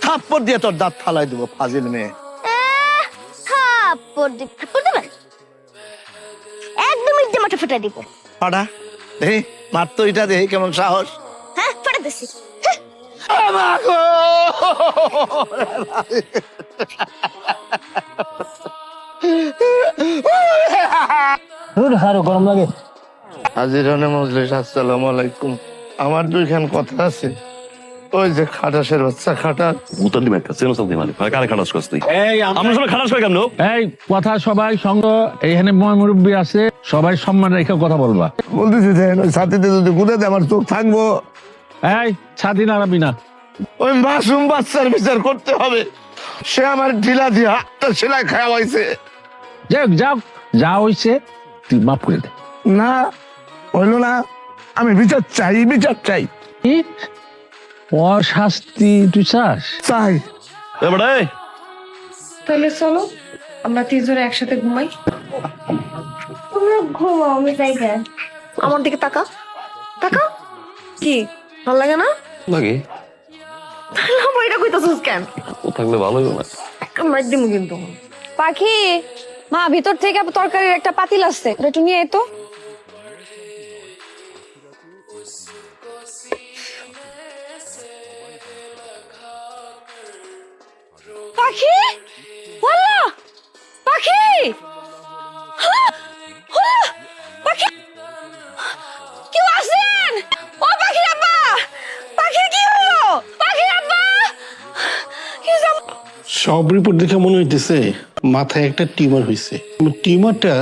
থাপ্পড় দিয়ে তোর দাঁত ফালাই দেবো ফাজিল মেয়ে। থাপ্পড় দেবেন? একদম ইজ্জে মাঠে ফেটে দিব। ফাটা দেখি, মার তো এটা দেখি কেমন সাহস। হ্যাঁ ফেটে দিচ্ছি। গরম লাগে। হাজিরানে মজলিস, আসসালামু আলাইকুম। আমার দুইখান কথা আছে। ওই যে খাটাসের বাচ্চা খাটা উতলি মেটা চেনো সব দিমালি কারে খাটাস করছ তুই? আমরা সবাই খাটাস কই কেমন? এই কথা সবাই সঙ্গ, এইখানে মুরব্বী আছে, সবাই সম্মান রেখে কথা বলবা। বলতেছি যে ওই ছাতিতে যদি গুঁড়ে দেয় আমার চোখ থাকবো। এই ছাতি নাড়াবি না। ওই মাসুম বাচ্চার বিচার করতে হবে। সে আমার ঢিলা দিয়ে হাতটা সেলাই খাওয়াইছে। যাও যাও, যা হইছে তুই মাফ করে দে। না হইলো না, আমি বিচার চাই, বিচার চাই। কি অশাস্তি তুই চাস? চাই। এবারে তাহলে চলো আমরা তিনজনে একসাথে ঘুমাই। তোমরা ঘুমাও, আমি যাই গে। আমার দিকে তাকা, তাকা। কি ভালো লাগে না? লাগে আমার এটা কইতাছিস কেন? ও থাকলে ভালো হবে না। মার দিমু কিন্তু। পাখি, মা ভিতর থেকে তরকারির একটা পাতিল আসছে, ওটা একটু নিয়ে আয় তো। পাখি, ওয়াল্লা, পাখি, পাখি, কেউ আছেন? ও পাখি আব্বা, পাখি কি হলো? পাখি আব্বা, কি সব? সব রিপোর্ট দেখে মনে হইতেছে মাথায় একটা টিউমার হয়েছে। টিউমারটা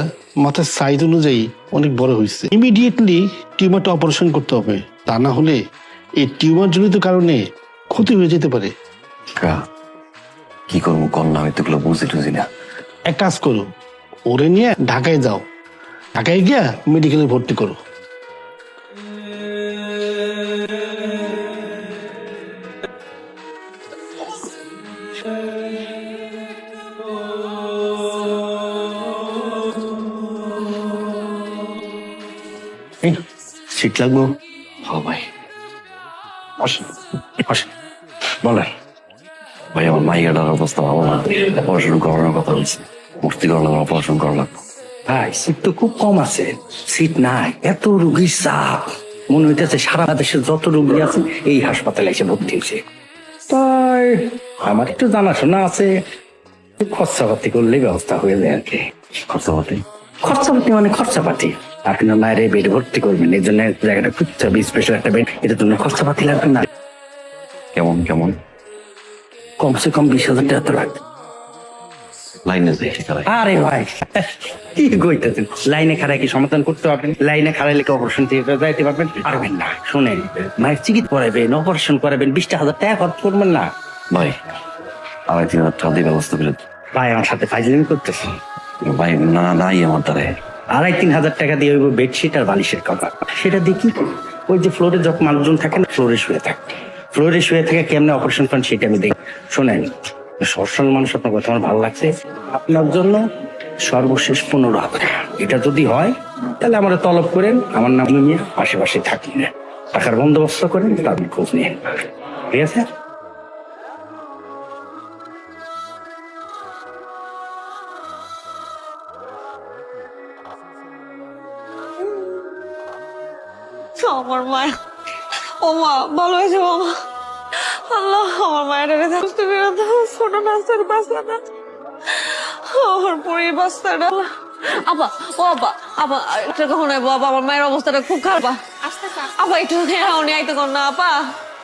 মাথার সাইজ অনুযায়ী অনেক বড় হয়েছে। ইমিডিয়েটলি টিউমারটা অপারেশন করতে হবে, তা না হলে এই টিউমার জনিত কারণে ক্ষতি হয়ে যেতে পারে। কি করবো কর না, আমি তো এগুলো বুঝি টুঝি না। এক কাজ করো, ওরে নিয়ে ঢাকায় যাও, ঢাকায় গিয়া মেডিকেলে ভর্তি করো। শীত লাগবো? হ্যাঁ ভাই, আসেন আসেন, বলেন। ভাই আমার মাইয়াটার অবস্থা ভালো না, অপারেশন করানোর কথা বলছে। ভর্তি করানোর অপারেশন করা লাগবে। ভাই সিট তো খুব কম আছে, সিট নাই, এত রোগীর চাপ। মনে হইতেছে সারা দেশের যত রোগী আছে এই হাসপাতালে এসে ভর্তি হয়েছে। তাই আমার একটু জানাশোনা আছে, খরচাপাতি করলে ব্যবস্থা হয়ে যায় আর কি। খরচাপাতি? খরচাপাতি মানে খরচাপাতি। আপনার মায়ের বেড ভর্তি করবেন, এই জন্য জায়গাটা খুঁজতে হবে, স্পেশাল একটা বেড। এটা জন্য খরচাপাতি লাগবে না। কেমন কেমন? কমসে কম 20,000 টাকা তো লাগবে। লাইনে যাই ঠিকানায়। আরে ভাই কি কইতেছেন, লাইনে খাড়ায় কি সমাধান করতে পারবেন? লাইনে খাড়াইলে কি অপারেশন থিয়েটারে যাইতে পারবেন? পারবেন না। শুনেন, মায়ের চিকিৎসা করাবেন, অপারেশন করাবেন, 20,000 টাকা খরচ করবেন না। ভাই 2,500 টাকা দিয়ে ব্যবস্থা করে। ভাই আমার সাথে ফাইজলামি করতেছেন? ভাই না নাই আমার দ্বারে। 2,500-3,000 টাকা দিয়ে ওই বেডশিট আর বালিশের কভার, সেটা দিয়ে কি করবো? ওই যে ফ্লোরে যখন মানুষজন থাকে না, ফ্লোরে শুয়ে থাকে, ফ্লোরে শুয়ে থেকে কেমনে অপারেশন করেন সেটা আমি দেখি। শোনেন, সরসল মানুষ, আপনার কথা আমার ভালো লাগছে। আপনার জন্য সর্বশেষ 15,000 টাকা। এটা যদি হয় তাহলে আমরা তলব করেন, আমার নাম নিয়ে আশেপাশে থাকি, টাকার বন্দোবস্ত করেন, তার খোঁজ নিয়ে। ঠিক আছে? আমার মায়া, ও মা ভালো হয়েছে মামা। আল্লাহ, আমার মায়ের বুঝতে বেরোতে ছোট নাচের বাচ্চাটা, আমার পরি বাচ্চাটা। আপা, ও আপা, আপা এটা কখন আইবো? আপা আমার মায়ের অবস্থাটা খুব খারাপ। আপা একটু আইতো কর না আপা।